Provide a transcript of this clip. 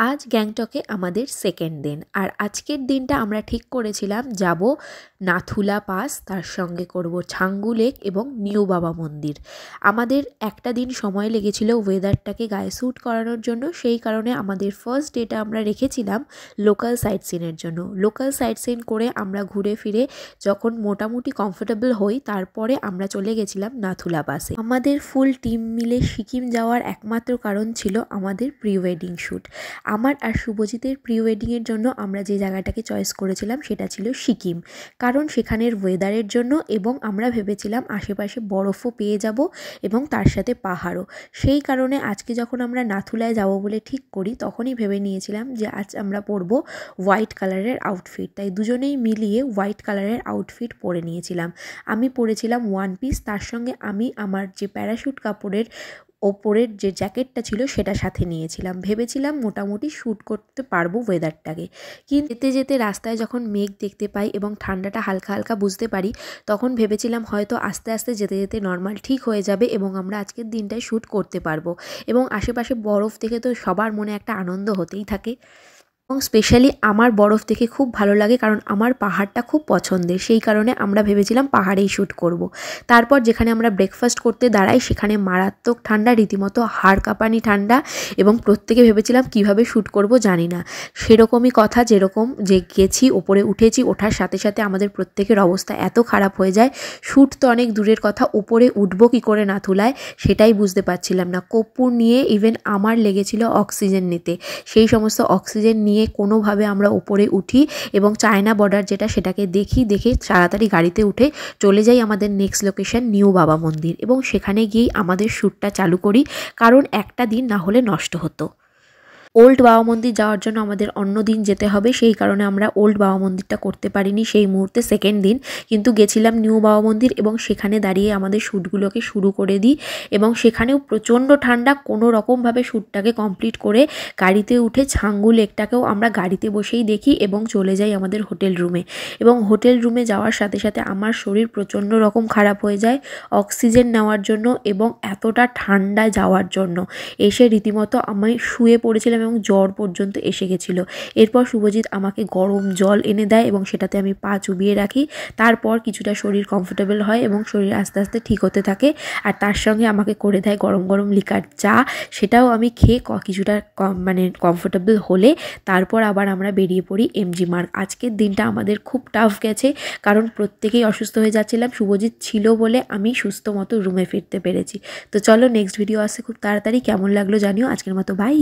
আজ গ্যাংটকে আমাদের সেকেন্ড দিন। আর আজকের দিনটা আমরা ঠিক করেছিলাম যাব নাথুলা পাস, তার সঙ্গে করব ছাঙ্গু লেক এবং নিউ বাবা মন্দির। আমাদের একটা দিন সময় লেগেছিল ওয়েদারটাকে গায়ে স্যুট করানোর জন্য, সেই কারণে আমাদের ফার্স্ট ডেটা আমরা রেখেছিলাম লোকাল সাইট সিনের জন্য। লোকাল সাইট সিন করে আমরা ঘুরে ফিরে যখন মোটামুটি কমফোর্টেবল হই, তারপরে আমরা চলে গেছিলাম নাথুলা পাসে। আমাদের ফুল টিম মিলে সিকিম যাওয়ার একমাত্র কারণ ছিল আমাদের প্রি ওয়েডিং শ্যুট। আমার আর শুভজিতের প্রি ওয়েডিংয়ের জন্য আমরা যে জায়গাটাকে চয়েস করেছিলাম সেটা ছিল সিকিম, কারণ সেখানের ওয়েদারের জন্য, এবং আমরা ভেবেছিলাম আশেপাশে বরফও পেয়ে যাব এবং তার সাথে পাহাড়ও। সেই কারণে আজকে যখন আমরা নাথুলায় যাব বলে ঠিক করি, তখনই ভেবে নিয়েছিলাম যে আজ আমরা পরবো হোয়াইট কালারের আউটফিট। তাই দুজনেই মিলিয়ে হোয়াইট কালারের আউটফিট পরে নিয়েছিলাম। আমি পরেছিলাম ওয়ান পিস, তার সঙ্গে আমি আমার যে প্যারাশুট কাপড়ের ওপরের যে জ্যাকেটটা ছিল সেটা সাথে নিয়েছিলাম। ভেবেছিলাম মোটামুটি শ্যুট করতে পারবো ওয়েদারটাকে। কিন্তু যেতে যেতে রাস্তায় যখন মেঘ দেখতে পাই এবং ঠান্ডাটা হালকা হালকা বুঝতে পারি, তখন ভেবেছিলাম হয়তো আস্তে আস্তে যেতে যেতে নর্মাল ঠিক হয়ে যাবে এবং আমরা আজকের দিনটায় শ্যুট করতে পারবো। এবং আশেপাশে বরফ দেখে তো সবার মনে একটা আনন্দ হতেই থাকে, এবং স্পেশালি আমার বরফ দেখে খুব ভালো লাগে, কারণ আমার পাহাড়টা খুব পছন্দের। সেই কারণে আমরা ভেবেছিলাম পাহাড়েই শ্যুট করব। তারপর যেখানে আমরা ব্রেকফাস্ট করতে দাঁড়াই, সেখানে মারাত্মক ঠান্ডা, রীতিমতো হাড় কাঁপানি ঠান্ডা, এবং প্রত্যেকে ভেবেছিলাম কিভাবে শ্যুট করব জানি না। সেরকমই কথা, যেরকম যে গেছি ওপরে উঠেছি, ওঠার সাথে সাথে আমাদের প্রত্যেকের অবস্থা এত খারাপ হয়ে যায়। শ্যুট তো অনেক দূরের কথা, উপরে উঠবো কী করে নাথুলায় সেটাই বুঝতে পারছিলাম না। কর্পূর নিয়ে ইভেন আমার লেগেছিল অক্সিজেন নিতে। সেই সমস্ত অক্সিজেন নিয়ে কোনোভাবে আমরা উপরে উঠি এবং চায়না বর্ডার যেটা, সেটাকে দেখে তাড়াতাড়ি গাড়িতে উঠে চলে যাই আমাদের নেক্সট লোকেশন নিউ বাবা মন্দির, এবং সেখানে গিয়েই আমাদের শ্যুটটা চালু করি, কারণ একটা দিন না হলে নষ্ট হতো। ওল্ড বাবা মন্দির যাওয়ার জন্য আমাদের অন্য দিন যেতে হবে, সেই কারণে আমরা ওল্ড বাবা মন্দিরটা করতে পারিনি সেই মুহূর্তে সেকেন্ড দিন, কিন্তু গেছিলাম নিউ বাবা মন্দির এবং সেখানে দাঁড়িয়ে আমাদের শ্যুটগুলোকে শুরু করে দিই। এবং সেখানেও প্রচণ্ড ঠান্ডা, কোনো রকমভাবে শ্যুটটাকে কমপ্লিট করে গাড়িতে উঠে ছাঙ্গু লেকটাকেও আমরা গাড়িতে বসেই দেখি এবং চলে যাই আমাদের হোটেল রুমে। এবং হোটেল রুমে যাওয়ার সাথে সাথে আমার শরীর প্রচণ্ড রকম খারাপ হয়ে যায় অক্সিজেন নেওয়ার জন্য এবং এতটা ঠান্ডা যাওয়ার জন্য। এসে রীতিমতো আমি শুয়ে পড়েছিলাম এবং জ্বর পর্যন্ত এসে গেছিলো। এরপর শুভজিৎ আমাকে গরম জল এনে দেয় এবং সেটাতে আমি পা চুবিয়ে রাখি। তারপর কিছুটা শরীর কমফোর্টেবল হয় এবং শরীর আস্তে আস্তে ঠিক হতে থাকে। আর তার সঙ্গে আমাকে করে দেয় গরম গরম লিকার চা, সেটাও আমি খেয়ে কিছুটা কমফোর্টেবল হলে তারপর আবার আমরা বেরিয়ে পড়ি এমজি মার্গ। আজকের দিনটা আমাদের খুব টাফ গেছে, কারণ প্রত্যেকেই অসুস্থ হয়ে যাচ্ছিলাম। শুভজিৎ ছিল বলে আমি সুস্থ মতো রুমে ফিরতে পেরেছি। তো চলো, নেক্সট ভিডিও আসছে খুব তাড়াতাড়ি। কেমন লাগলো জানিও। আজকের মতো বাই।